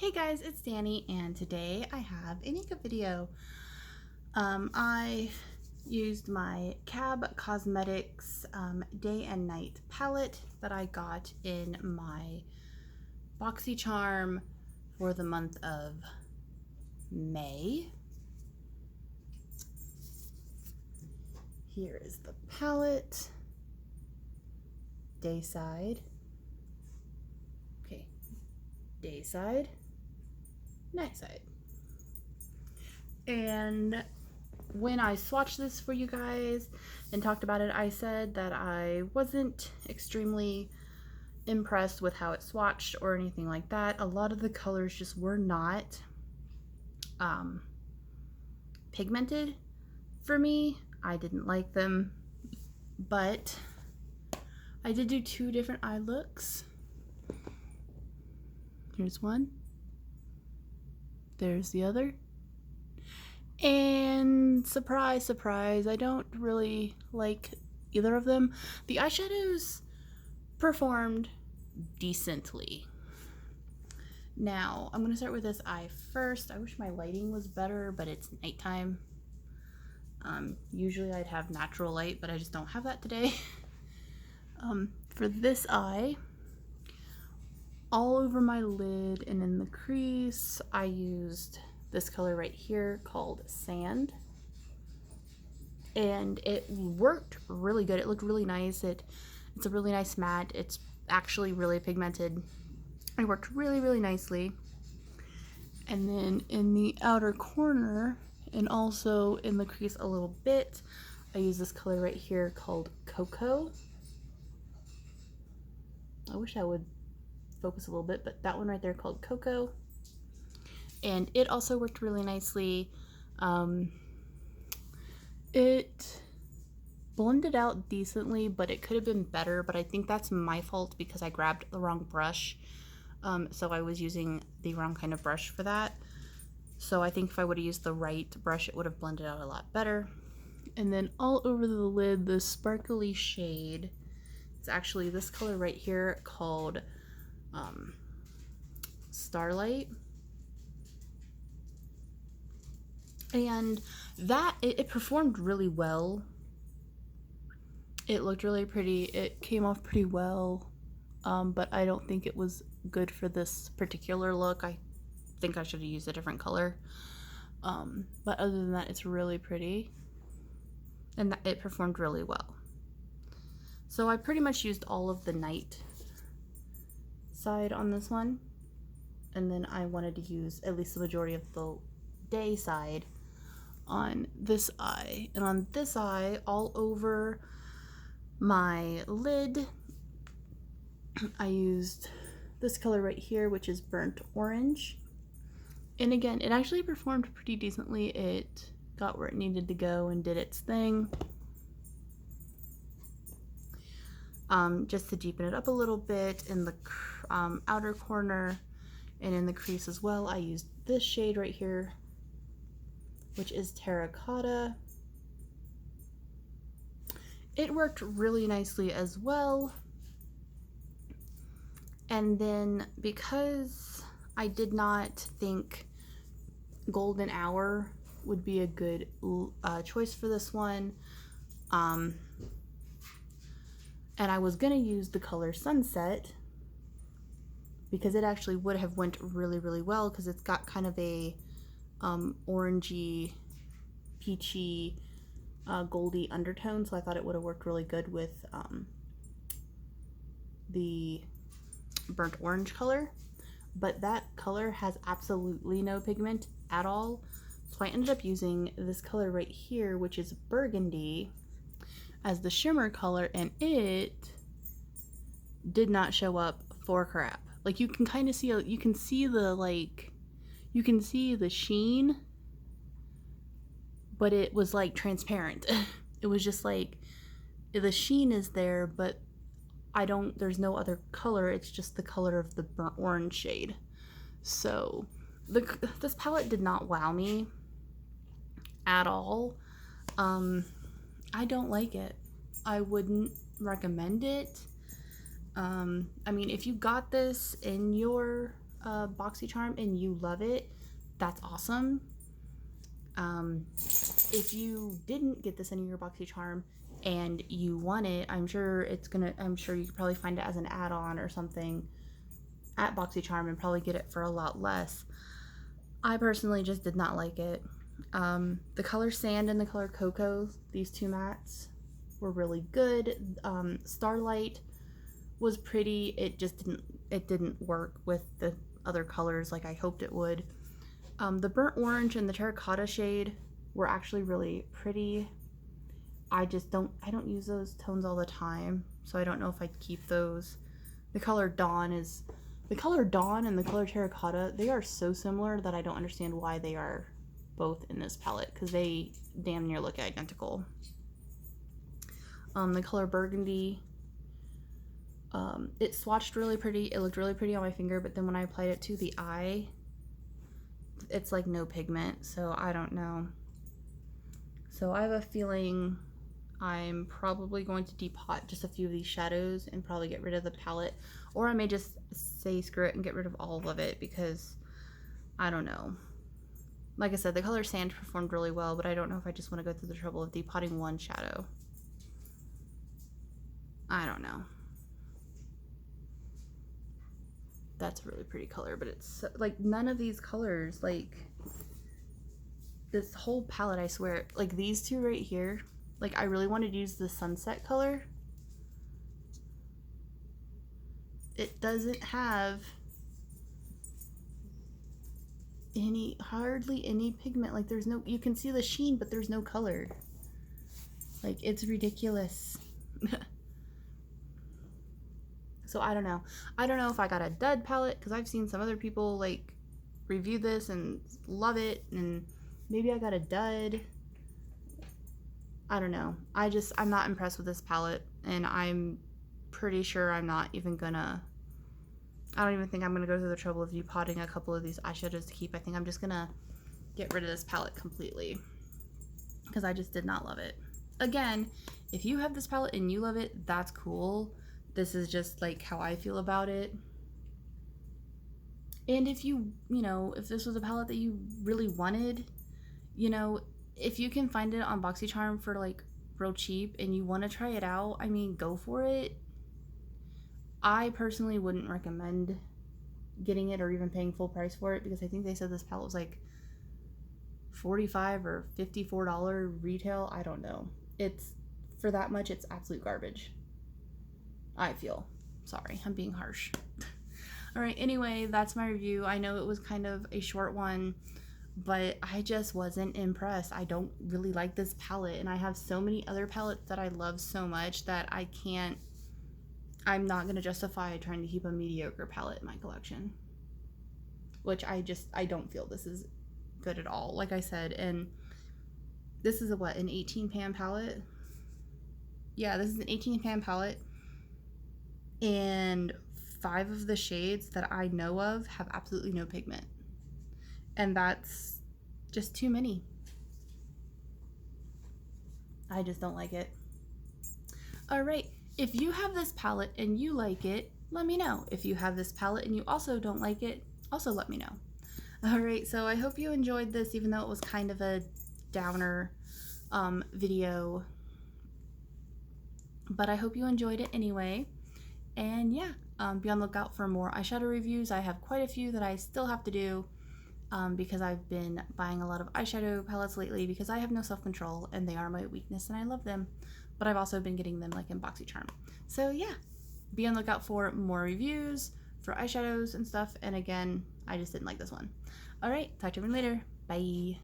Hey guys, it's Danny, and today I have a makeup video. I used my KAB Cosmetics Day and Night palette that I got in my BoxyCharm for the month of May. Here is the palette, day side, okay, day side, night side. And when I swatched this for you guys and talked about it, I said that I wasn't extremely impressed with how it swatched or anything like that. A lot of the colors just were not pigmented for me. I didn't like them, but I did do two different eye looks. Here's one. There's the other. And surprise, surprise, I don't really like either of them. The eyeshadows performed decently. Now, I'm going to start with this eye first. I wish my lighting was better, but it's nighttime. Usually I'd have natural light, but I just don't have that today. For this eye, all over my lid and in the crease, I used this color right here called Sand. And it worked really good. It looked really nice. It's a really nice matte. It's actually really pigmented. It worked really, really nicely. And then in the outer corner and also in the crease a little bit, I use this color right here called Cocoa. I wish I would focus a little bit, but that one right there called Cocoa. And it also worked really nicely. It blended out decently, but it could have been better, but I think that's my fault because I grabbed the wrong brush. So I was using the wrong kind of brush for that. So I think if I would have used the right brush, it would have blended out a lot better. And then all over the lid, the sparkly shade, it's actually this color right here called Starlight. And that, it performed really well. It looked really pretty. It came off pretty well, but I don't think it was good for this particular look. I think I should have used a different color. But other than that, it's really pretty. And it performed really well. So I pretty much used all of the night side on this one. And then I wanted to use at least the majority of the day side on this eye. And on this eye, all over my lid, I used this color right here, which is Burnt Orange. And again, it actually performed pretty decently. It got where it needed to go and did its thing. Just to deepen it up a little bit in the outer corner and in the crease as well, I used this shade right here, which is Terracotta. It worked really nicely as well. And then because I did not think Golden Hour would be a good choice for this one, and I was gonna use the color Sunset because it actually would have went really, really well because it's got kind of a orangey, peachy, goldy undertone, so I thought it would have worked really good with the burnt orange color. But that color has absolutely no pigment at all, so I ended up using this color right here, which is Burgundy, as the shimmer color, and it did not show up for crap. Like, you can kind of see, you can see the sheen, but it was like transparent. It was just like, the sheen is there, but there's no other color. It's just the color of the burnt orange shade. So this palette did not wow me at all. I don't like it. I wouldn't recommend it. I mean, if you got this in your BoxyCharm and you love it, that's awesome. If you didn't get this in your BoxyCharm and you want it, I'm sure you could probably find it as an add-on or something at BoxyCharm and probably get it for a lot less. I personally just did not like it. The color Sand and the color Cocoa, these two mattes, were really good. Starlight was pretty. It didn't work with the other colors like I hoped it would. The Burnt Orange and the Terracotta shade were actually really pretty. I don't use those tones all the time, so I don't know if I'd keep those. The color Dawn and the color Terracotta, they are so similar that I don't understand why they are both in this palette, because they damn near look identical. The color Burgundy, it swatched really pretty. It looked really pretty on my finger, but then when I applied it to the eye, it's like no pigment, so I don't know. So I have a feeling I'm probably going to depot just a few of these shadows and probably get rid of the palette, or I may just say screw it and get rid of all of it, because I don't know. Like I said, the color Sand performed really well, but I don't know if I just want to go through the trouble of depotting one shadow. I don't know. That's a really pretty color, but it's like none of these colors, like this whole palette, I swear, like these two right here, like I really wanted to use the sunset color. It doesn't have hardly any pigment. Like there's no, you can see the sheen, but there's no color. Like it's ridiculous. So I don't know. I don't know if I got a dud palette, because I've seen some other people like review this and love it, and maybe I got a dud. I don't know. I'm not impressed with this palette, and I'm pretty sure I'm not even gonna, I don't even think I'm gonna go through the trouble of depotting a couple of these eyeshadows to keep. I think I'm just gonna get rid of this palette completely, because I just did not love it. Again, if you have this palette and you love it, that's cool. This is just like how I feel about it. And if you know, if this was a palette that you really wanted, you know, if you can find it on BoxyCharm for like real cheap and you want to try it out, I mean, go for it. I personally wouldn't recommend getting it or even paying full price for it, because I think they said this palette was like $45 or $54 retail. I don't know. It's, for that much, it's absolute garbage. I feel. Sorry, I'm being harsh. All right, anyway, that's my review. I know it was kind of a short one, but I just wasn't impressed. I don't really like this palette, and I have so many other palettes that I love so much that I'm not going to justify trying to keep a mediocre palette in my collection, which I don't feel this is good at all. Like I said, and this is an 18 pan palette? Yeah, this is an 18 pan palette, and 5 of the shades that I know of have absolutely no pigment, and that's just too many. I just don't like it. All right, if you have this palette and you like it, let me know. If you have this palette and you also don't like it, also let me know. All right, so I hope you enjoyed this, even though it was kind of a downer video, but I hope you enjoyed it anyway. And yeah, be on the lookout for more eyeshadow reviews. I have quite a few that I still have to do, because I've been buying a lot of eyeshadow palettes lately, because I have no self-control and they are my weakness and I love them. But I've also been getting them like in BoxyCharm. So yeah, be on the lookout for more reviews for eyeshadows and stuff. And again, I just didn't like this one. All right, talk to you later. Bye.